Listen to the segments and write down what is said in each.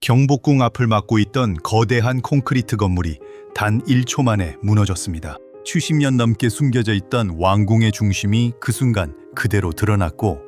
경복궁 앞을 막고 있던 거대한 콘크리트 건물이 단 1초 만에 무너졌습니다. 70년 넘게 숨겨져 있던 왕궁의 중심이 그 순간 그대로 드러났고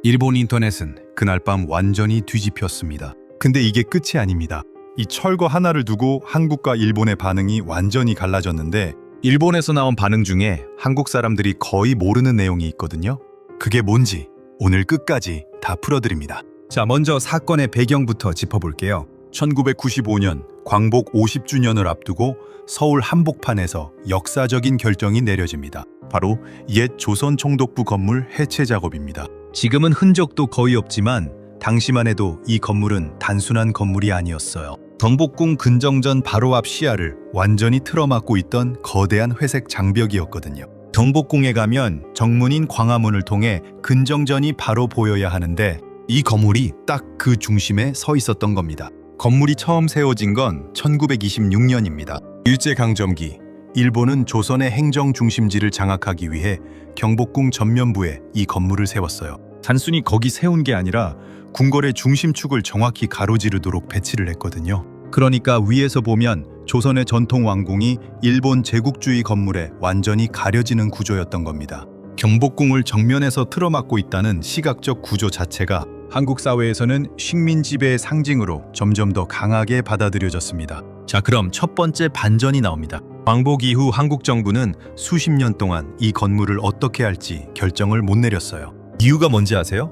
일본 인터넷은 그날 밤 완전히 뒤집혔습니다. 근데 이게 끝이 아닙니다. 이 철거 하나를 두고 한국과 일본의 반응이 완전히 갈라졌는데 일본에서 나온 반응 중에 한국 사람들이 거의 모르는 내용이 있거든요. 그게 뭔지 오늘 끝까지 다 풀어드립니다. 자, 먼저 사건의 배경부터 짚어볼게요. 1995년 광복 50주년을 앞두고 서울 한복판에서 역사적인 결정이 내려집니다. 바로 옛 조선 총독부 건물 해체 작업입니다. 지금은 흔적도 거의 없지만 당시만 해도 이 건물은 단순한 건물이 아니었어요. 경복궁 근정전 바로 앞 시야를 완전히 틀어막고 있던 거대한 회색 장벽이었거든요. 경복궁에 가면 정문인 광화문을 통해 근정전이 바로 보여야 하는데 이 건물이 딱 그 중심에 서 있었던 겁니다. 건물이 처음 세워진 건 1926년입니다. 일제강점기, 일본은 조선의 행정 중심지를 장악하기 위해 경복궁 전면부에 이 건물을 세웠어요. 단순히 거기 세운 게 아니라 궁궐의 중심축을 정확히 가로지르도록 배치를 했거든요. 그러니까 위에서 보면 조선의 전통 왕궁이 일본 제국주의 건물에 완전히 가려지는 구조였던 겁니다. 경복궁을 정면에서 틀어막고 있다는 시각적 구조 자체가 한국 사회에서는 식민 지배의 상징으로 점점 더 강하게 받아들여졌습니다. 자, 그럼 첫 번째 반전이 나옵니다. 광복 이후 한국 정부는 수십 년 동안 이 건물을 어떻게 할지 결정을 못 내렸어요. 이유가 뭔지 아세요?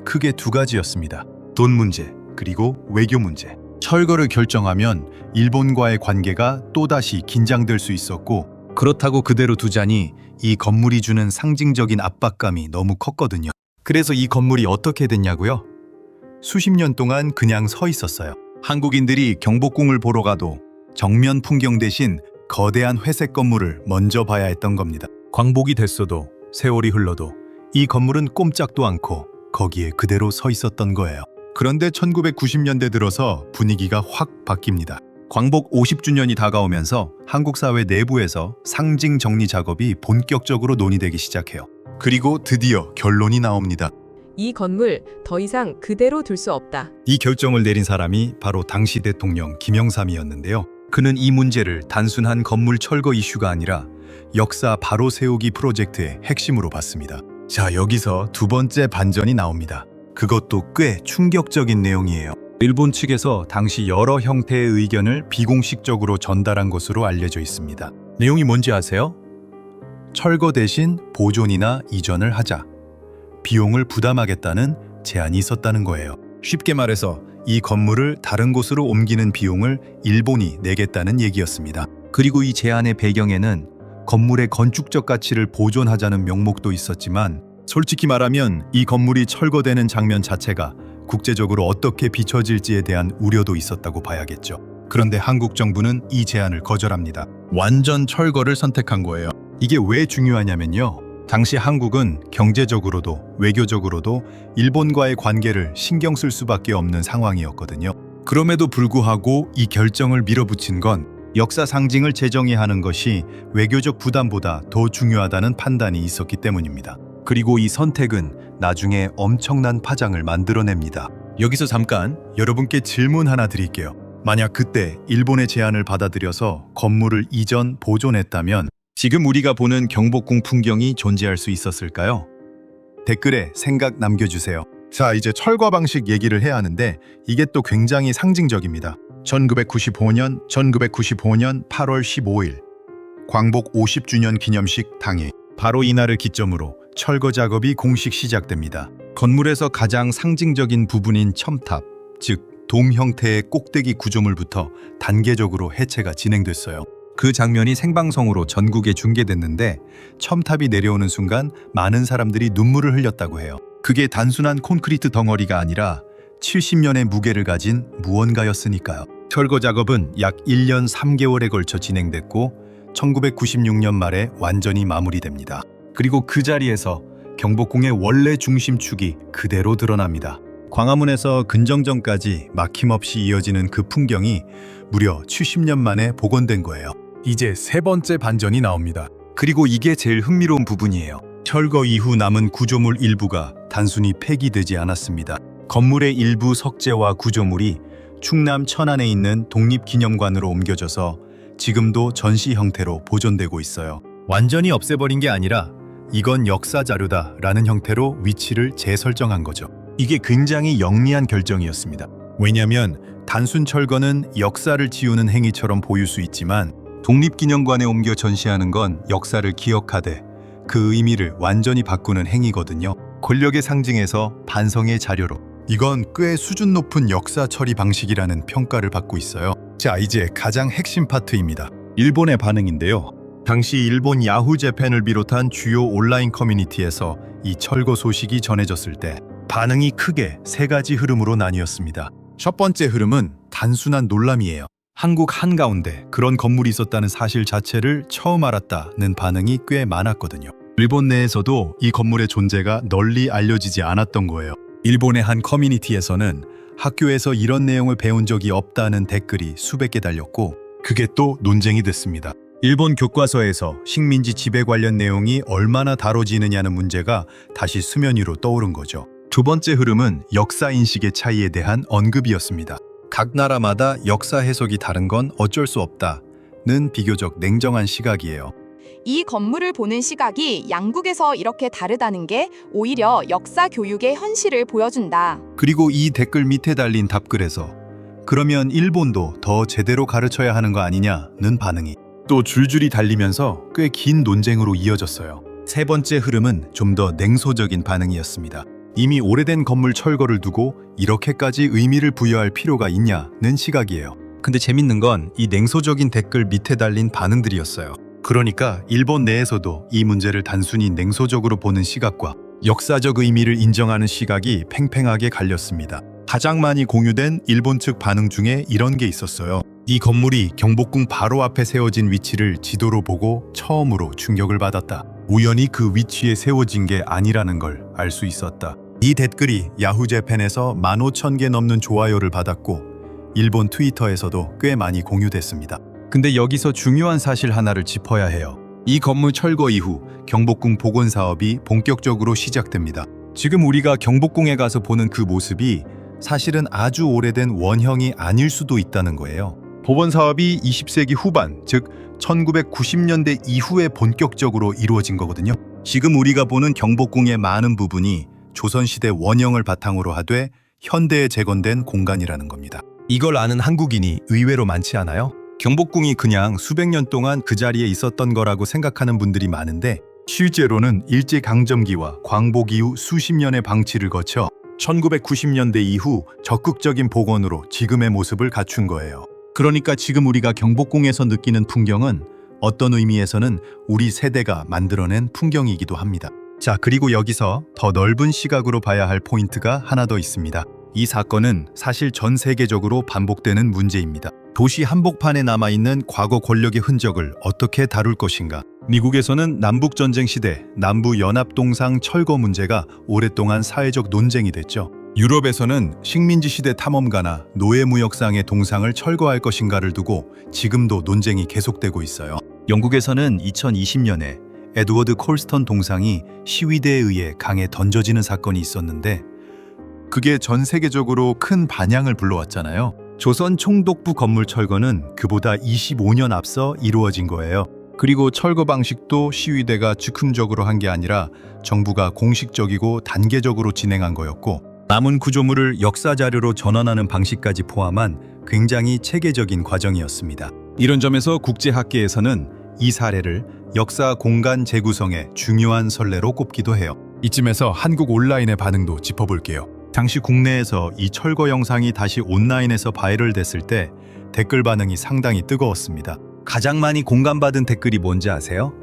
크게 두 가지였습니다. 돈 문제, 그리고 외교 문제. 철거를 결정하면 일본과의 관계가 또다시 긴장될 수 있었고, 그렇다고 그대로 두자니 이 건물이 주는 상징적인 압박감이 너무 컸거든요. 그래서 이 건물이 어떻게 됐냐고요? 수십 년 동안 그냥 서 있었어요. 한국인들이 경복궁을 보러 가도 정면 풍경 대신 거대한 회색 건물을 먼저 봐야 했던 겁니다. 광복이 됐어도 세월이 흘러도 이 건물은 꼼짝도 않고 거기에 그대로 서 있었던 거예요. 그런데 1990년대 들어서 분위기가 확 바뀝니다. 광복 50주년이 다가오면서 한국 사회 내부에서 상징 정리 작업이 본격적으로 논의되기 시작해요. 그리고 드디어 결론이 나옵니다. 이 건물 더 이상 그대로 둘 수 없다. 이 결정을 내린 사람이 바로 당시 대통령 김영삼이었는데요. 그는 이 문제를 단순한 건물 철거 이슈가 아니라 역사 바로 세우기 프로젝트의 핵심으로 봤습니다. 자, 여기서 두 번째 반전이 나옵니다. 그것도 꽤 충격적인 내용이에요. 일본 측에서 당시 여러 형태의 의견을 비공식적으로 전달한 것으로 알려져 있습니다. 내용이 뭔지 아세요? 철거 대신 보존이나 이전을 하자. 비용을 부담하겠다는 제안이 있었다는 거예요. 쉽게 말해서 이 건물을 다른 곳으로 옮기는 비용을 일본이 내겠다는 얘기였습니다. 그리고 이 제안의 배경에는 건물의 건축적 가치를 보존하자는 명목도 있었지만 솔직히 말하면 이 건물이 철거되는 장면 자체가 국제적으로 어떻게 비춰질지에 대한 우려도 있었다고 봐야겠죠. 그런데 한국 정부는 이 제안을 거절합니다. 완전 철거를 선택한 거예요. 이게 왜 중요하냐면요. 당시 한국은 경제적으로도 외교적으로도 일본과의 관계를 신경 쓸 수밖에 없는 상황이었거든요. 그럼에도 불구하고 이 결정을 밀어붙인 건 역사 상징을 재정의하는 것이 외교적 부담보다 더 중요하다는 판단이 있었기 때문입니다. 그리고 이 선택은 나중에 엄청난 파장을 만들어냅니다. 여기서 잠깐 여러분께 질문 하나 드릴게요. 만약 그때 일본의 제안을 받아들여서 건물을 이전, 보존했다면 지금 우리가 보는 경복궁 풍경이 존재할 수 있었을까요? 댓글에 생각 남겨주세요. 자, 이제 철거 방식 얘기를 해야 하는데 이게 또 굉장히 상징적입니다. 1995년 8월 15일 광복 50주년 기념식 당일, 바로 이날을 기점으로 철거 작업이 공식 시작됩니다. 건물에서 가장 상징적인 부분인 첨탑, 즉 돔 형태의 꼭대기 구조물부터 단계적으로 해체가 진행됐어요. 그 장면이 생방송으로 전국에 중계됐는데 첨탑이 내려오는 순간 많은 사람들이 눈물을 흘렸다고 해요. 그게 단순한 콘크리트 덩어리가 아니라 70년의 무게를 가진 무언가였으니까요. 철거 작업은 약 1년 3개월에 걸쳐 진행됐고 1996년 말에 완전히 마무리됩니다. 그리고 그 자리에서 경복궁의 원래 중심축이 그대로 드러납니다. 광화문에서 근정전까지 막힘없이 이어지는 그 풍경이 무려 70년 만에 복원된 거예요. 이제 세 번째 반전이 나옵니다. 그리고 이게 제일 흥미로운 부분이에요. 철거 이후 남은 구조물 일부가 단순히 폐기되지 않았습니다. 건물의 일부 석재와 구조물이 충남 천안에 있는 독립기념관으로 옮겨져서 지금도 전시 형태로 보존되고 있어요. 완전히 없애버린 게 아니라 이건 역사 자료다라는 형태로 위치를 재설정한 거죠. 이게 굉장히 영리한 결정이었습니다. 왜냐하면 단순 철거는 역사를 지우는 행위처럼 보일 수 있지만 독립기념관에 옮겨 전시하는 건 역사를 기억하되 그 의미를 완전히 바꾸는 행위거든요. 권력의 상징에서 반성의 자료로. 이건 꽤 수준 높은 역사 처리 방식이라는 평가를 받고 있어요. 자, 이제 가장 핵심 파트입니다. 일본의 반응인데요. 당시 일본 야후 재팬을 비롯한 주요 온라인 커뮤니티에서 이 철거 소식이 전해졌을 때 반응이 크게 세 가지 흐름으로 나뉘었습니다. 첫 번째 흐름은 단순한 놀람이에요. 한국 한가운데 그런 건물이 있었다는 사실 자체를 처음 알았다는 반응이 꽤 많았거든요. 일본 내에서도 이 건물의 존재가 널리 알려지지 않았던 거예요. 일본의 한 커뮤니티에서는 학교에서 이런 내용을 배운 적이 없다는 댓글이 수백 개 달렸고 그게 또 논쟁이 됐습니다. 일본 교과서에서 식민지 지배 관련 내용이 얼마나 다뤄지느냐는 문제가 다시 수면 위로 떠오른 거죠. 두 번째 흐름은 역사 인식의 차이에 대한 언급이었습니다. 각 나라마다 역사 해석이 다른 건 어쩔 수 없다는 비교적 냉정한 시각이에요. 이 건물을 보는 시각이 양국에서 이렇게 다르다는 게 오히려 역사 교육의 현실을 보여준다. 그리고 이 댓글 밑에 달린 답글에서 그러면 일본도 더 제대로 가르쳐야 하는 거 아니냐는 반응이 또 줄줄이 달리면서 꽤 긴 논쟁으로 이어졌어요. 세 번째 흐름은 좀 더 냉소적인 반응이었습니다. 이미 오래된 건물 철거를 두고 이렇게까지 의미를 부여할 필요가 있냐는 시각이에요. 근데 재밌는 건 이 냉소적인 댓글 밑에 달린 반응들이었어요. 그러니까 일본 내에서도 이 문제를 단순히 냉소적으로 보는 시각과 역사적 의미를 인정하는 시각이 팽팽하게 갈렸습니다. 가장 많이 공유된 일본 측 반응 중에 이런 게 있었어요. 이 건물이 경복궁 바로 앞에 세워진 위치를 지도로 보고 처음으로 충격을 받았다. 우연히 그 위치에 세워진 게 아니라는 걸 알 수 있었다. 이 댓글이 야후 재팬에서 15,000개 넘는 좋아요를 받았고 일본 트위터에서도 꽤 많이 공유됐습니다. 근데 여기서 중요한 사실 하나를 짚어야 해요. 이 건물 철거 이후 경복궁 복원 사업이 본격적으로 시작됩니다. 지금 우리가 경복궁에 가서 보는 그 모습이 사실은 아주 오래된 원형이 아닐 수도 있다는 거예요. 복원 사업이 20세기 후반, 즉 1990년대 이후에 본격적으로 이루어진 거거든요. 지금 우리가 보는 경복궁의 많은 부분이 조선시대 원형을 바탕으로 하되 현대에 재건된 공간이라는 겁니다. 이걸 아는 한국인이 의외로 많지 않아요? 경복궁이 그냥 수백 년 동안 그 자리에 있었던 거라고 생각하는 분들이 많은데 실제로는 일제강점기와 광복 이후 수십 년의 방치를 거쳐 1990년대 이후 적극적인 복원으로 지금의 모습을 갖춘 거예요. 그러니까 지금 우리가 경복궁에서 느끼는 풍경은 어떤 의미에서는 우리 세대가 만들어낸 풍경이기도 합니다. 자, 그리고 여기서 더 넓은 시각으로 봐야 할 포인트가 하나 더 있습니다. 이 사건은 사실 전 세계적으로 반복되는 문제입니다. 도시 한복판에 남아있는 과거 권력의 흔적을 어떻게 다룰 것인가? 미국에서는 남북전쟁 시대 남부연합동상 철거 문제가 오랫동안 사회적 논쟁이 됐죠. 유럽에서는 식민지 시대 탐험가나 노예무역상의 동상을 철거할 것인가를 두고 지금도 논쟁이 계속되고 있어요. 영국에서는 2020년에 에드워드 콜스턴 동상이 시위대에 의해 강에 던져지는 사건이 있었는데 그게 전 세계적으로 큰 반향을 불러왔잖아요. 조선 총독부 건물 철거는 그보다 25년 앞서 이루어진 거예요. 그리고 철거 방식도 시위대가 즉흥적으로 한 게 아니라 정부가 공식적이고 단계적으로 진행한 거였고 남은 구조물을 역사 자료로 전환하는 방식까지 포함한 굉장히 체계적인 과정이었습니다. 이런 점에서 국제학계에서는 이 사례를 역사 공간 재구성의 중요한 선례로 꼽기도 해요. 이쯤에서 한국 온라인의 반응도 짚어볼게요. 당시 국내에서 이 철거 영상이 다시 온라인에서 바이럴됐을 때 댓글 반응이 상당히 뜨거웠습니다. 가장 많이 공감받은 댓글이 뭔지 아세요?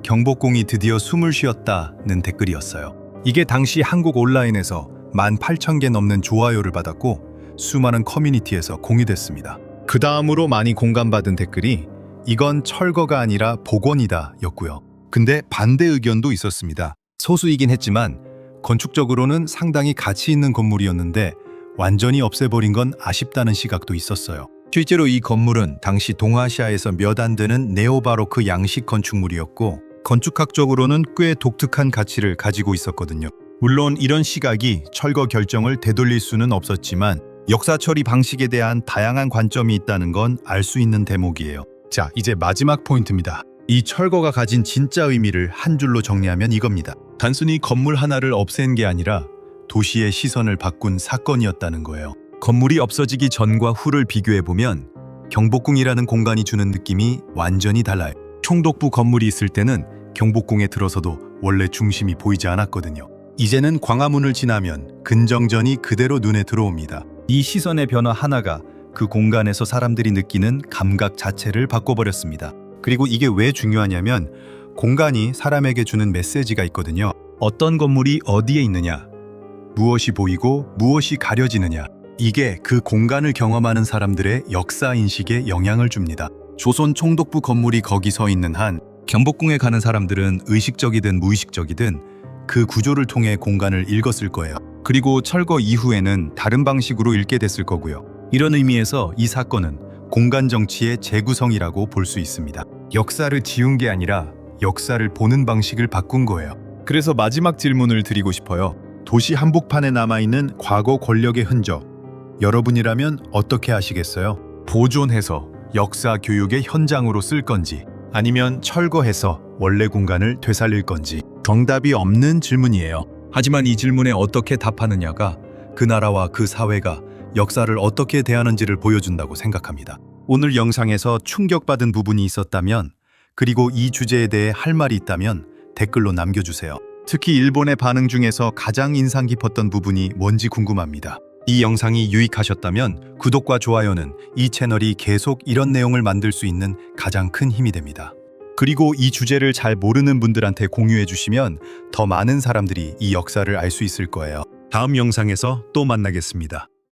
경복궁이 드디어 숨을 쉬었다는 댓글이었어요. 이게 당시 한국 온라인에서 18,000개 넘는 좋아요를 받았고 수많은 커뮤니티에서 공유됐습니다. 그 다음으로 많이 공감받은 댓글이 이건 철거가 아니라 복원이다 였고요. 근데 반대 의견도 있었습니다. 소수이긴 했지만 건축적으로는 상당히 가치 있는 건물이었는데 완전히 없애버린 건 아쉽다는 시각도 있었어요. 실제로 이 건물은 당시 동아시아에서 몇 안 되는 네오바로크 양식 건축물이었고 건축학적으로는 꽤 독특한 가치를 가지고 있었거든요. 물론 이런 시각이 철거 결정을 되돌릴 수는 없었지만 역사 처리 방식에 대한 다양한 관점이 있다는 건 알 수 있는 대목이에요. 자, 이제 마지막 포인트입니다. 이 철거가 가진 진짜 의미를 한 줄로 정리하면 이겁니다. 단순히 건물 하나를 없앤 게 아니라 도시의 시선을 바꾼 사건이었다는 거예요. 건물이 없어지기 전과 후를 비교해보면 경복궁이라는 공간이 주는 느낌이 완전히 달라요. 총독부 건물이 있을 때는 경복궁에 들어서도 원래 중심이 보이지 않았거든요. 이제는 광화문을 지나면 근정전이 그대로 눈에 들어옵니다. 이 시선의 변화 하나가 그 공간에서 사람들이 느끼는 감각 자체를 바꿔버렸습니다. 그리고 이게 왜 중요하냐면 공간이 사람에게 주는 메시지가 있거든요. 어떤 건물이 어디에 있느냐, 무엇이 보이고 무엇이 가려지느냐, 이게 그 공간을 경험하는 사람들의 역사인식에 영향을 줍니다. 조선 총독부 건물이 거기 서 있는 한 경복궁에 가는 사람들은 의식적이든 무의식적이든 그 구조를 통해 공간을 읽었을 거예요. 그리고 철거 이후에는 다른 방식으로 읽게 됐을 거고요. 이런 의미에서 이 사건은 공간 정치의 재구성이라고 볼 수 있습니다. 역사를 지운 게 아니라 역사를 보는 방식을 바꾼 거예요. 그래서 마지막 질문을 드리고 싶어요. 도시 한복판에 남아있는 과거 권력의 흔적, 여러분이라면 어떻게 하시겠어요? 보존해서 역사 교육의 현장으로 쓸 건지, 아니면 철거해서 원래 공간을 되살릴 건지, 정답이 없는 질문이에요. 하지만 이 질문에 어떻게 답하느냐가 그 나라와 그 사회가 역사를 어떻게 대하는지를 보여준다고 생각합니다. 오늘 영상에서 충격받은 부분이 있었다면, 그리고 이 주제에 대해 할 말이 있다면 댓글로 남겨주세요. 특히 일본의 반응 중에서 가장 인상 깊었던 부분이 뭔지 궁금합니다. 이 영상이 유익하셨다면 구독과 좋아요는 이 채널이 계속 이런 내용을 만들 수 있는 가장 큰 힘이 됩니다. 그리고 이 주제를 잘 모르는 분들한테 공유해 주시면 더 많은 사람들이 이 역사를 알 수 있을 거예요. 다음 영상에서 또 만나겠습니다.